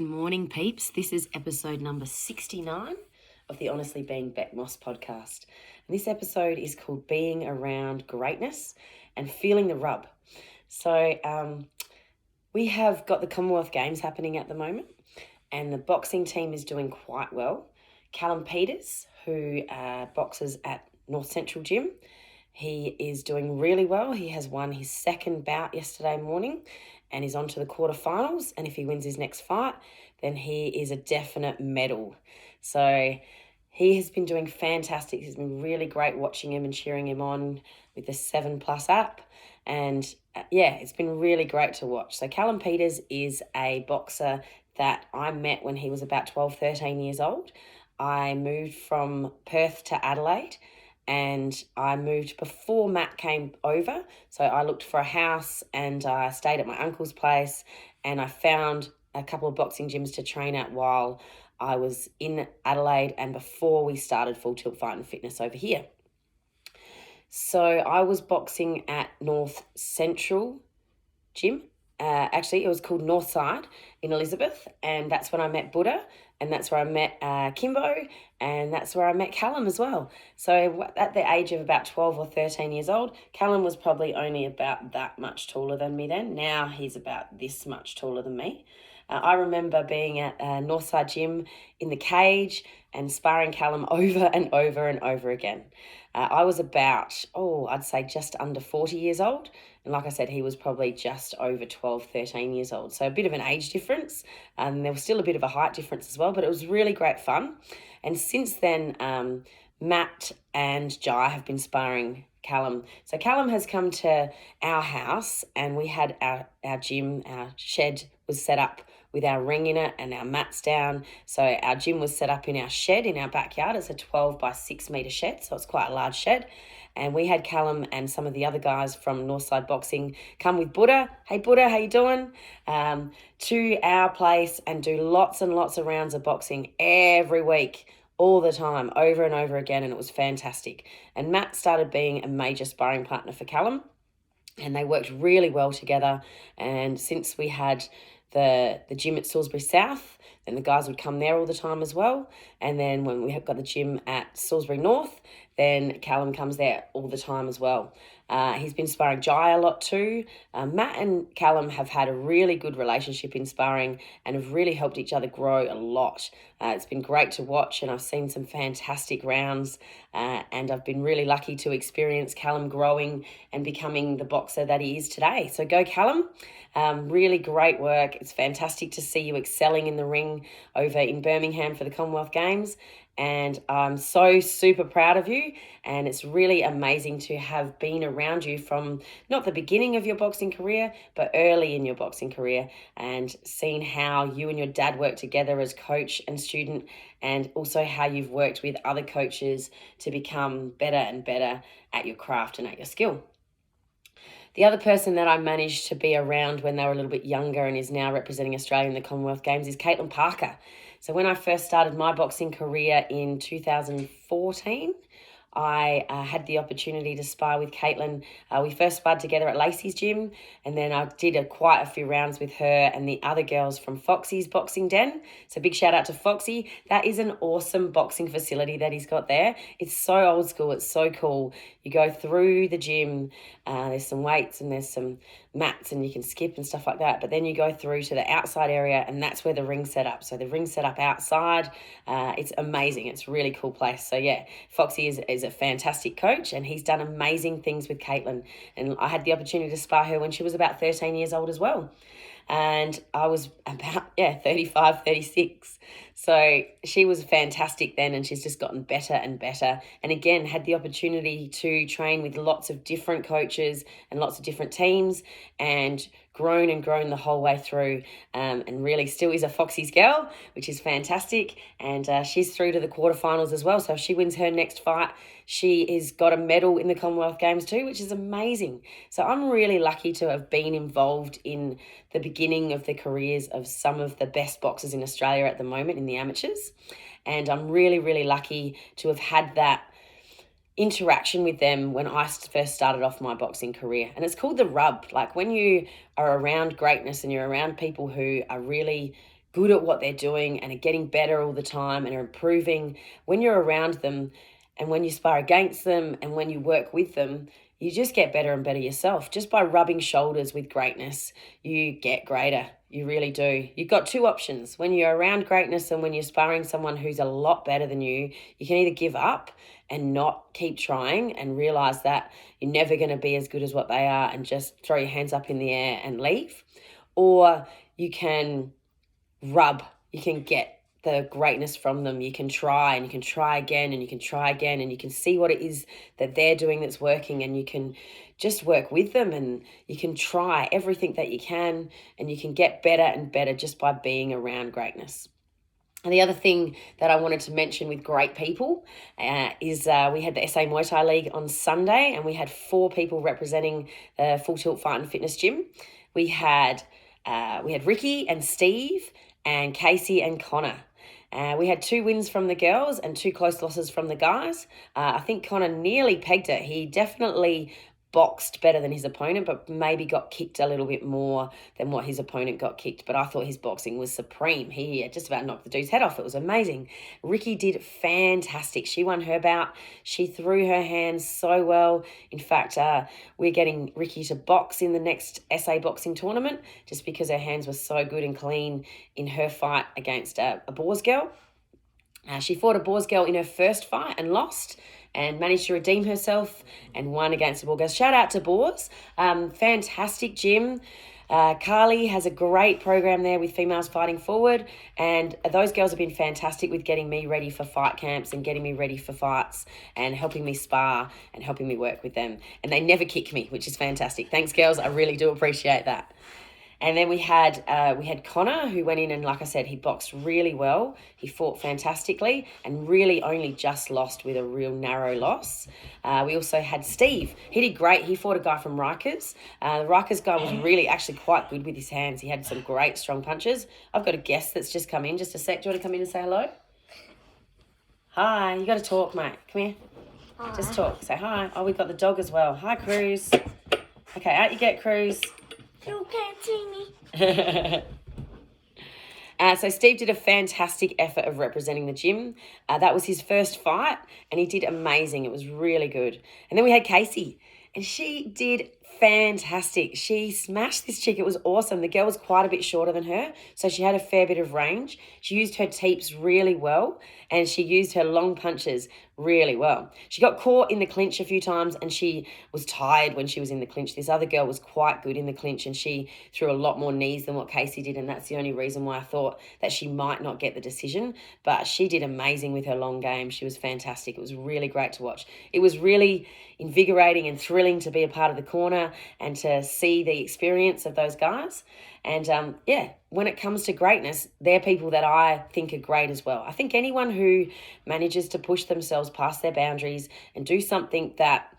Good morning, peeps. This is episode number 69 of the Honestly Being Bec Moss podcast. And this episode is called Being Around Greatness and Feeling the Rub. So we have got the Commonwealth Games happening at the moment, and the boxing team is doing quite well. Callum Peters, who boxes at North Central Gym, he is doing really well. He has won his second bout yesterday morning and is on to the quarterfinals. And if he wins his next fight, then he is a definite medal. So he has been doing fantastic. It's been really great watching him and cheering him on with the 7+ app. And it's been really great to watch. So Callum Peters is a boxer that I met when he was about 12, 13 years old. I moved from Perth to Adelaide, and I moved before Matt came over. So I looked for a house and I stayed at my uncle's place, and I found a couple of boxing gyms to train at while I was in Adelaide and before we started Full Tilt Fight and Fitness over here. So I was boxing at North Central Gym. Actually, it was called Northside in Elizabeth, and that's when I met Buddha, and that's where I met Kimbo, and that's where I met Callum as well. So at the age of about 12 or 13 years old, Callum was probably only about that much taller than me then. Now he's about this much taller than me. I remember being at Northside Gym in the cage and sparring Callum over and over and over again. I was about, I'd say just under 40 years old. And like I said, he was probably just over 12, 13 years old. So a bit of an age difference. And there was still a bit of a height difference as well, but it was really great fun. And since then, Matt and Jai have been sparring Callum. So Callum has come to our house, and we had our gym, our shed was set up with our ring in it and our mats down. So our gym was set up in our shed in our backyard. It's a 12 by 6 metre shed, so it's quite a large shed. And we had Callum and some of the other guys from Northside Boxing come with Buddha. Hey, Buddha, how you doing? To our place and do lots and lots of rounds of boxing every week, all the time, over and over again, and it was fantastic. And Matt started being a major sparring partner for Callum, and they worked really well together. And since we had the gym at Salisbury South, then the guys would come there all the time as well. And then when we have got the gym at Salisbury North, then Callum comes there all the time as well. He's been sparring Jai a lot too. Matt and Callum have had a really good relationship in sparring and have really helped each other grow a lot. It's been great to watch, and I've seen some fantastic rounds, and I've been really lucky to experience Callum growing and becoming the boxer that he is today. So go Callum. Really great work. It's fantastic to see you excelling in the ring over in Birmingham for the Commonwealth Games. And I'm so super proud of you, and it's really amazing to have been around you from not the beginning of your boxing career, but early in your boxing career, and seen how you and your dad work together as coach and student, and also how you've worked with other coaches to become better and better at your craft and at your skill. The other person that I managed to be around when they were a little bit younger and is now representing Australia in the Commonwealth Games is Caitlin Parker. So when I first started my boxing career in 2014, I had the opportunity to spar with Caitlin. We first sparred together at Lacey's gym, and then I did quite a few rounds with her and the other girls from Foxy's Boxing Den. So big shout out to Foxy. That is an awesome boxing facility that he's got there. It's so old school. It's so cool. You go through the gym, there's some weights and there's some mats and you can skip and stuff like that. But then you go through to the outside area, and that's where the ring's set up. So the ring's set up outside. It's amazing. It's a really cool place. So yeah, Foxy is a fantastic coach, and he's done amazing things with Caitlin. And I had the opportunity to spar her when she was about 13 years old as well. And I was about, 35, 36. So she was fantastic then, and she's just gotten better and better. And again, had the opportunity to train with lots of different coaches and lots of different teams, and grown the whole way through, and really still is a Foxy's girl, which is fantastic. And she's through to the quarterfinals as well. So if she wins her next fight, she is got a medal in the Commonwealth Games too, which is amazing. So I'm really lucky to have been involved in the beginning of the careers of some of the best boxers in Australia at the moment in the amateurs. And I'm really, really lucky to have had that interaction with them when I first started off my boxing career. And it's called the rub. Like when you are around greatness and you're around people who are really good at what they're doing and are getting better all the time and are improving, when you're around them and when you spar against them and when you work with them, you just get better and better yourself. Just by rubbing shoulders with greatness, you get greater. You really do. You've got two options. When you're around greatness and when you're sparring someone who's a lot better than you can either give up and not keep trying and realize that you're never going to be as good as what they are and just throw your hands up in the air and leave. Or you can you can get the greatness from them. You can try and you can try again and you can try again and you can see what it is that they're doing that's working, and you can just work with them and you can try everything that you can, and you can get better and better just by being around greatness. And the other thing that I wanted to mention with great people is we had the SA Muay Thai League on Sunday, and we had 4 people representing the Full Tilt Fight and Fitness Gym. We had Ricky and Steve and Casey and Connor. We had 2 wins from the girls and 2 close losses from the guys. I think Connor nearly pegged it. He definitely boxed better than his opponent, but maybe got kicked a little bit more than what his opponent got kicked. But I thought his boxing was supreme. He just about knocked the dude's head off. It was amazing. Ricky did fantastic. She won her bout. She threw her hands so well. In fact, we're getting Ricky to box in the next SA boxing tournament just because her hands were so good and clean in her fight against a Boers girl. She fought a Boers girl in her first fight and lost, and managed to redeem herself and won against the Boers girl. Shout out to Boers. Fantastic gym. Carly has a great program there with females fighting forward, and those girls have been fantastic with getting me ready for fight camps and getting me ready for fights and helping me spar and helping me work with them. And they never kick me, which is fantastic. Thanks, girls. I really do appreciate that. And then we had Connor, who went in and, like I said, he boxed really well. He fought fantastically and really only just lost with a real narrow loss. We also had Steve. He did great. He fought a guy from Rikers. The Rikers guy was really actually quite good with his hands. He had some great strong punches. I've got a guest that's just come in. Just a sec. Do you want to come in and say hello? Hi. You got to talk, mate. Come here. Hi. Just talk. Say hi. Oh, we've got the dog as well. Hi, Cruz. Okay, out you get, Cruz. You can't see me. So Steve did a fantastic effort of representing the gym. That was his first fight, and he did amazing. It was really good. And then we had Casey, and she did fantastic. She smashed this chick. It was awesome. The girl was quite a bit shorter than her, so she had a fair bit of range. She used her teeps really well, and she used her long punches really well. She got caught in the clinch a few times, and she was tired when she was in the clinch. This other girl was quite good in the clinch, and she threw a lot more knees than what Casey did, and that's the only reason why I thought that she might not get the decision. But she did amazing with her long game. She was fantastic. It was really great to watch. It was really invigorating and thrilling to be a part of the corner and to see the experience of those guys. And when it comes to greatness, they're people that I think are great as well. I think anyone who manages to push themselves past their boundaries and do something that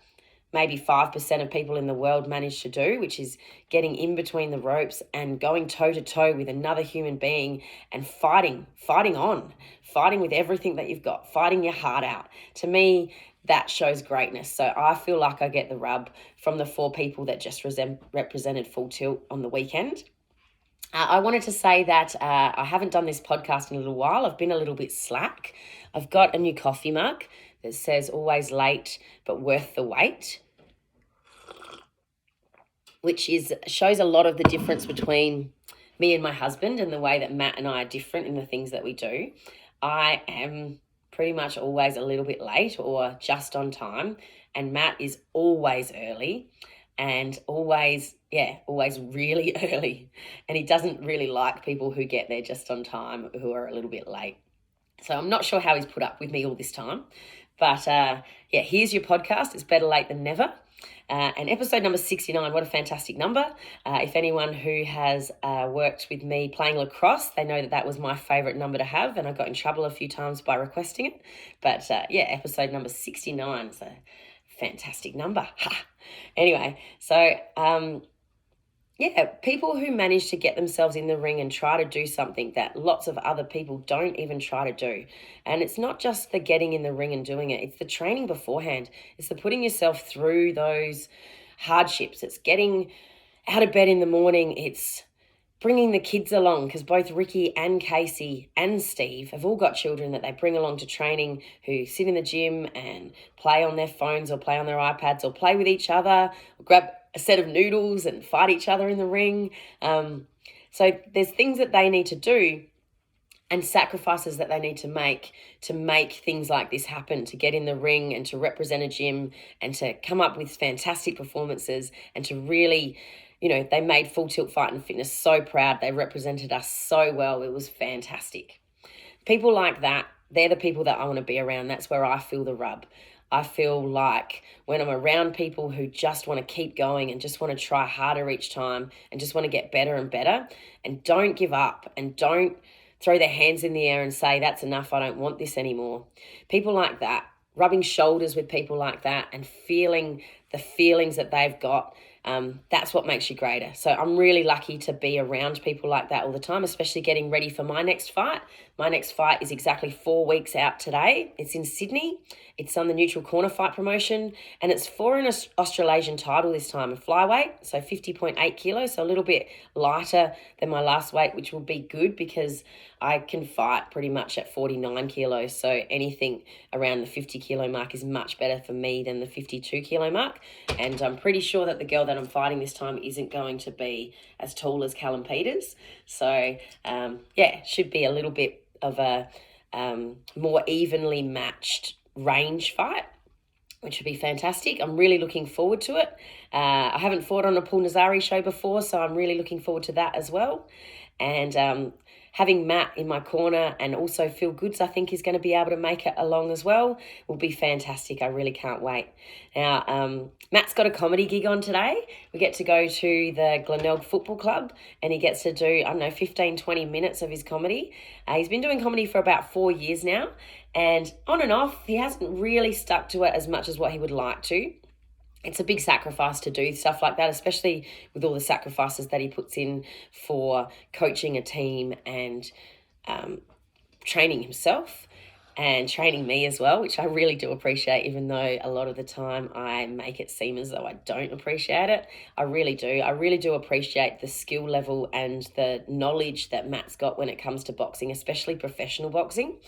maybe 5% of people in the world manage to do, which is getting in between the ropes and going toe-to-toe with another human being and fighting with everything that you've got, fighting your heart out. To me, that shows greatness. So I feel like I get the rub from the 4 people that just represented Full Tilt on the weekend. I wanted to say that I haven't done this podcast in a little while. I've been a little bit slack. I've got a new coffee mug that says always late but worth the wait, which shows a lot of the difference between me and my husband and the way that Matt and I are different in the things that we do. I am pretty much always a little bit late or just on time, and Matt is always early and always really early. And he doesn't really like people who get there just on time, who are a little bit late. So I'm not sure how he's put up with me all this time. But here's your podcast. It's better late than never. And episode number 69, what a fantastic number. If anyone who has worked with me playing lacrosse, they know that was my favourite number to have, and I got in trouble a few times by requesting it. But episode number 69 is a fantastic number. Anyway, so people who manage to get themselves in the ring and try to do something that lots of other people don't even try to do. And it's not just the getting in the ring and doing it. It's the training beforehand. It's the putting yourself through those hardships. It's getting out of bed in the morning. It's bringing the kids along, because both Ricky and Casey and Steve have all got children that they bring along to training who sit in the gym and play on their phones or play on their iPads or play with each other, or grab a set of noodles and fight each other in the ring. So there's things that they need to do and sacrifices that they need to make things like this happen, to get in the ring and to represent a gym and to come up with fantastic performances and to really, they made Full Tilt Fight and Fitness so proud. They represented us so well. It was fantastic. People like that, they're the people that I want to be around. That's where I feel the rub. I feel like when I'm around people who just want to keep going and just want to try harder each time and just want to get better and better and don't give up and don't throw their hands in the air and say, that's enough, I don't want this anymore. People like that, rubbing shoulders with people like that and feeling the feelings that they've got, that's what makes you greater. So I'm really lucky to be around people like that all the time, especially getting ready for my next fight. My next fight is exactly 4 weeks out today. It's in Sydney. It's on the Neutral Corner Fight promotion, and it's for an Australasian title this time, a flyweight, so 50.8 kilos, so a little bit lighter than my last weight, which will be good because I can fight pretty much at 49 kilos, so anything around the 50 kilo mark is much better for me than the 52 kilo mark, and I'm pretty sure that the girl that I'm fighting this time isn't going to be as tall as Callum Peters, so should be a little bit of a more evenly matched range fight, which would be fantastic. I'm really looking forward to it. I haven't fought on a Paul Nazari show before, so I'm really looking forward to that as well. And having Matt in my corner and also Phil Goods, I think, is going to be able to make it along as well, will be fantastic. I really can't wait. Now, Matt's got a comedy gig on today. We get to go to the Glenelg Football Club and he gets to do, 15, 20 minutes of his comedy. He's been doing comedy for about 4 years now, and on and off, he hasn't really stuck to it as much as what he would like to. It's a big sacrifice to do stuff like that, especially with all the sacrifices that he puts in for coaching a team and training himself and training me as well, which I really do appreciate, even though a lot of the time I make it seem as though I don't appreciate it. I really do. I really do appreciate the skill level and the knowledge that Matt's got when it comes to boxing, especially professional boxing.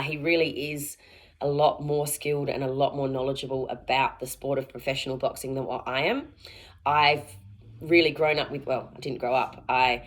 He really is a lot more skilled and a lot more knowledgeable about the sport of professional boxing than what I am. I've really grown up with, I didn't grow up. I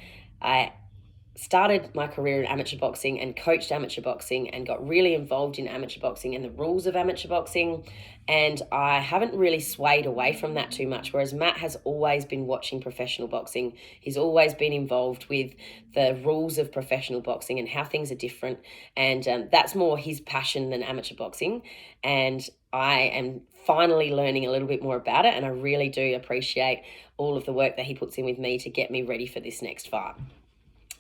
started my career in amateur boxing and coached amateur boxing and got really involved in amateur boxing and the rules of amateur boxing. And I haven't really swayed away from that too much, whereas Matt has always been watching professional boxing. He's always been involved with the rules of professional boxing and how things are different. And that's more his passion than amateur boxing. And I am finally learning a little bit more about it. And I really do appreciate all of the work that he puts in with me to get me ready for this next fight.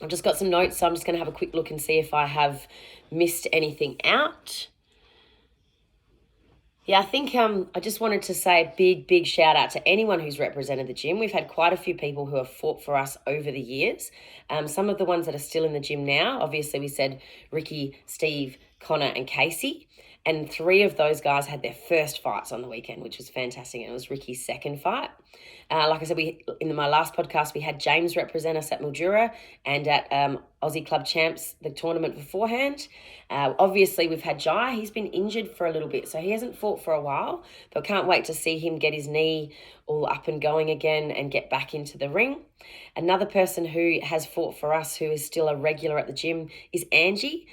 I've just got some notes, so I'm just going to have a quick look and see if I have missed anything out. Yeah, I think I just wanted to say a big shout out to anyone who's represented the gym. We've had quite a few people who have fought for us over the years. Some of the ones that are still in the gym now, obviously we said Ricky, Steve, Connor and Casey. And 3 of those guys had their first fights on the weekend, which was fantastic. And it was Ricky's second fight. Like I said, in my last podcast, we had James represent us at Mildura and at Aussie Club Champs, the tournament beforehand. Obviously, we've had Jai. He's been injured for a little bit, so he hasn't fought for a while. But can't wait to see him get his knee all up and going again and get back into the ring. Another person who has fought for us, who is still a regular at the gym, is Angie.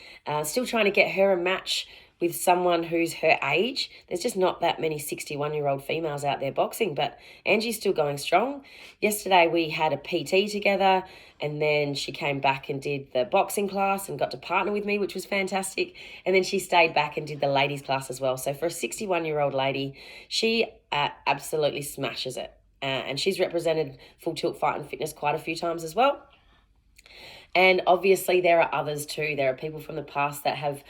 Still trying to get her a match with someone who's her age. There's just not that many 61-year-old females out there boxing, but Angie's still going strong. Yesterday we had a PT together, and then she came back and did the boxing class and got to partner with me, which was fantastic. And then she stayed back and did the ladies class as well. So for a 61-year-old lady, she absolutely smashes it. And she's represented Full Tilt Fight and Fitness quite a few times as well. And obviously there are others too. There are people from the past that have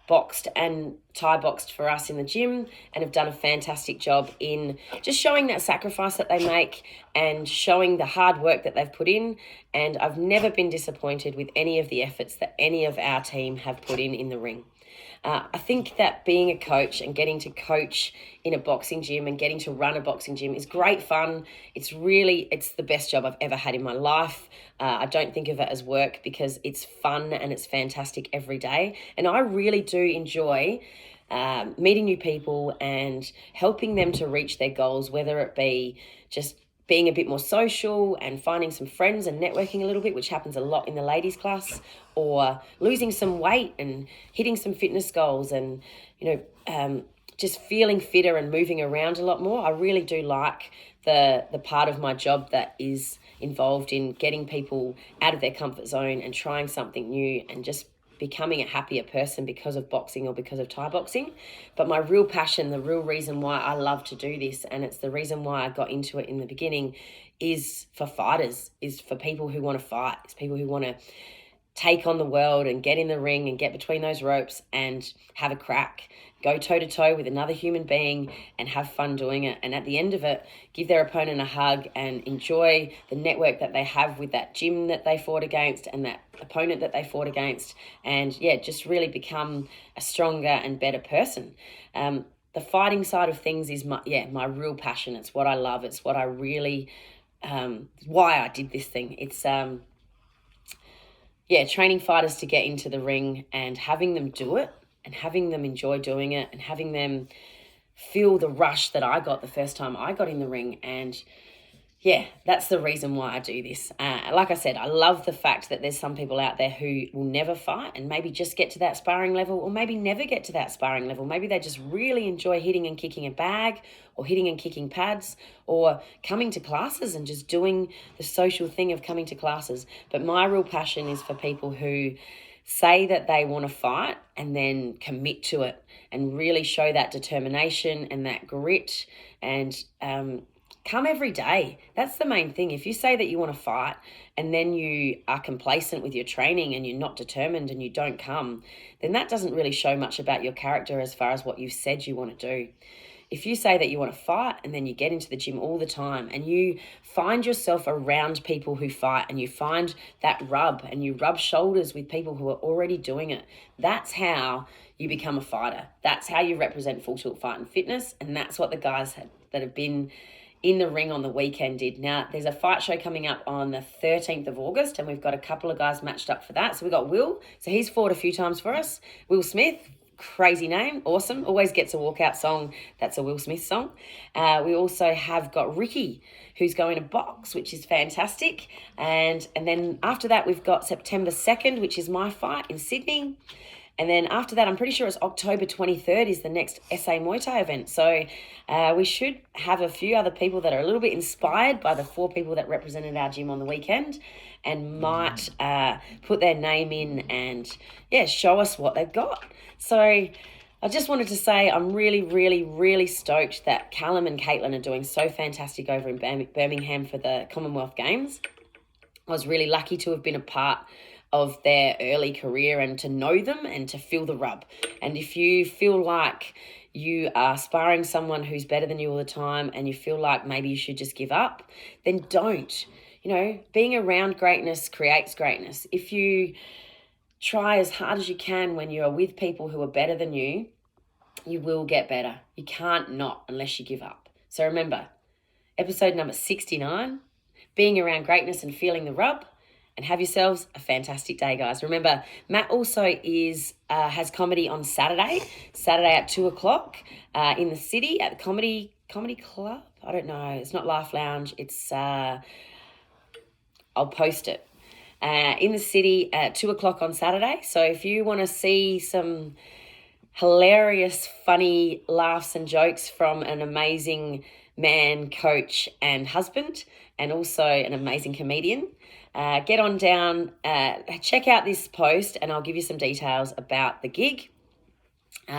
boxed and Thai boxed for us in the gym and have done a fantastic job in just showing that sacrifice that they make and showing the hard work that they've put in. And I've never been disappointed with any of the efforts that any of our team have put in the ring. I think that being a coach and getting to coach in a boxing gym and getting to run a boxing gym is great fun. It's the best job I've ever had in my life. I don't think of it as work because it's fun and it's fantastic every day. And I really do enjoy meeting new people and helping them to reach their goals, whether it be just being a bit more social and finding some friends and networking a little bit, which happens a lot in the ladies class, or losing some weight and hitting some fitness goals and, just feeling fitter and moving around a lot more. I really do like the part of my job that is involved in getting people out of their comfort zone and trying something new and just becoming a happier person because of boxing or because of Thai boxing. But my real passion, the real reason why I love to do this, and it's the reason why I got into it in the beginning, is for fighters, is for people who want to fight, it's people who want to take on the world and get in the ring and get between those ropes and have a crack, go toe-to-toe with another human being and have fun doing it. And at the end of it, give their opponent a hug and enjoy the network that they have with that gym that they fought against and that opponent that they fought against, and just really become a stronger and better person. The fighting side of things is my real passion. It's what I love. It's what I really why I did this thing. It's training fighters to get into the ring and having them do it and having them enjoy doing it and having them feel the rush that I got the first time I got in the ring. And that's the reason why I do this. Like I said, I love the fact that there's some people out there who will never fight and maybe just get to that sparring level, or maybe never get to that sparring level. Maybe they just really enjoy hitting and kicking a bag or hitting and kicking pads or coming to classes and just doing the social thing of coming to classes. But my real passion is for people who say that they want to fight and then commit to it and really show that determination and that grit and come every day. That's the main thing. If you say that you want to fight and then you are complacent with your training and you're not determined and you don't come, then that doesn't really show much about your character as far as what you've said you want to do. If you say that you want to fight and then you get into the gym all the time and you find yourself around people who fight and you find that rub and you rub shoulders with people who are already doing it, that's how you become a fighter. That's how you represent Full Tilt Fight and Fitness, and that's what the guys that have been in the ring on the weekend did. Now, there's a fight show coming up on the 13th of August, and we've got a couple of guys matched up for that. So we've got Will. So he's fought a few times for us. Will Smith, crazy name, awesome. Always gets a walkout song. That's a Will Smith song. We also have got Ricky, who's going to box, which is fantastic. And then after that, we've got September 2nd, which is my fight in Sydney. And then after that, I'm pretty sure it's October 23rd is the next SA Muay Thai event. So we should have a few other people that are a little bit inspired by the 4 people that represented our gym on the weekend and might put their name in and, show us what they've got. So I just wanted to say I'm really, really, really stoked that Callum and Caitlin are doing so fantastic over in Birmingham for the Commonwealth Games. I was really lucky to have been a part of their early career and to know them and to feel the rub. And if you feel like you are sparring someone who's better than you all the time and you feel like maybe you should just give up, then don't. Being around greatness creates greatness. If you try as hard as you can when you are with people who are better than you, you will get better. You can't not unless you give up. So remember, episode number 69, being around greatness and feeling the rub. And have yourselves a fantastic day, guys. Remember, Matt also has comedy on Saturday at 2:00 in the city at the comedy club. I don't know. It's not Laugh Lounge. It's I'll post it in the city at 2:00 on Saturday. So if you want to see some hilarious, funny laughs and jokes from an amazing man, coach, and husband, and also an amazing comedian, get on down, check out this post, and I'll give you some details about the gig.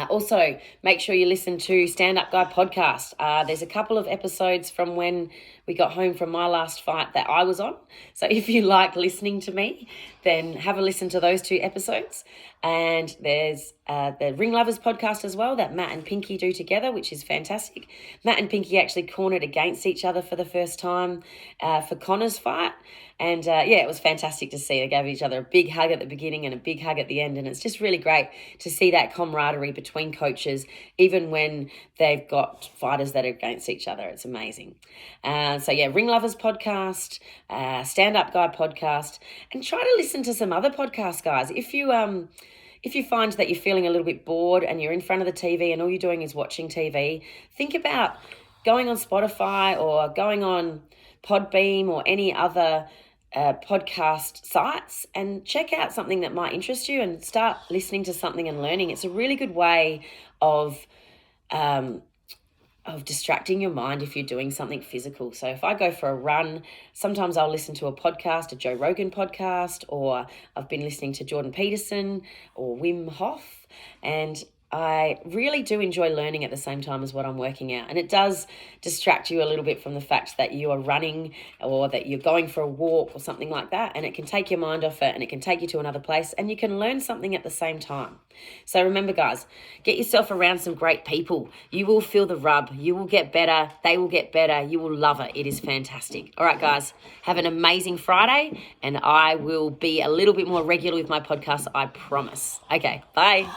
Also, make sure you listen to Stand Up Guy podcast. There's a couple of episodes from when we got home from my last fight that I was on. So if you like listening to me, then have a listen to those 2 episodes. And there's the Ring Lovers podcast as well that Matt and Pinky do together, which is fantastic. Matt and Pinky actually cornered against each other for the first time for Connor's fight. And it was fantastic to see. They gave each other a big hug at the beginning and a big hug at the end. And it's just really great to see that camaraderie between coaches, even when they've got fighters that are against each other. It's amazing. Ring Lovers podcast, Stand Up Guy podcast, and try to listen to some other podcasts, guys. If you find that you're feeling a little bit bored and you're in front of the TV and all you're doing is watching TV, think about going on Spotify or going on Podbeam or any other podcast sites and check out something that might interest you and start listening to something and learning. It's a really good way of distracting your mind if you're doing something physical. So if I go for a run, sometimes I'll listen to a podcast, a Joe Rogan podcast, or I've been listening to Jordan Peterson or Wim Hof, and I really do enjoy learning at the same time as what I'm working out. And it does distract you a little bit from the fact that you are running or that you're going for a walk or something like that. And it can take your mind off it and it can take you to another place and you can learn something at the same time. So remember, guys, get yourself around some great people. You will feel the rub. You will get better. They will get better. You will love it. It is fantastic. All right, guys, have an amazing Friday and I will be a little bit more regular with my podcast, I promise. Okay, bye.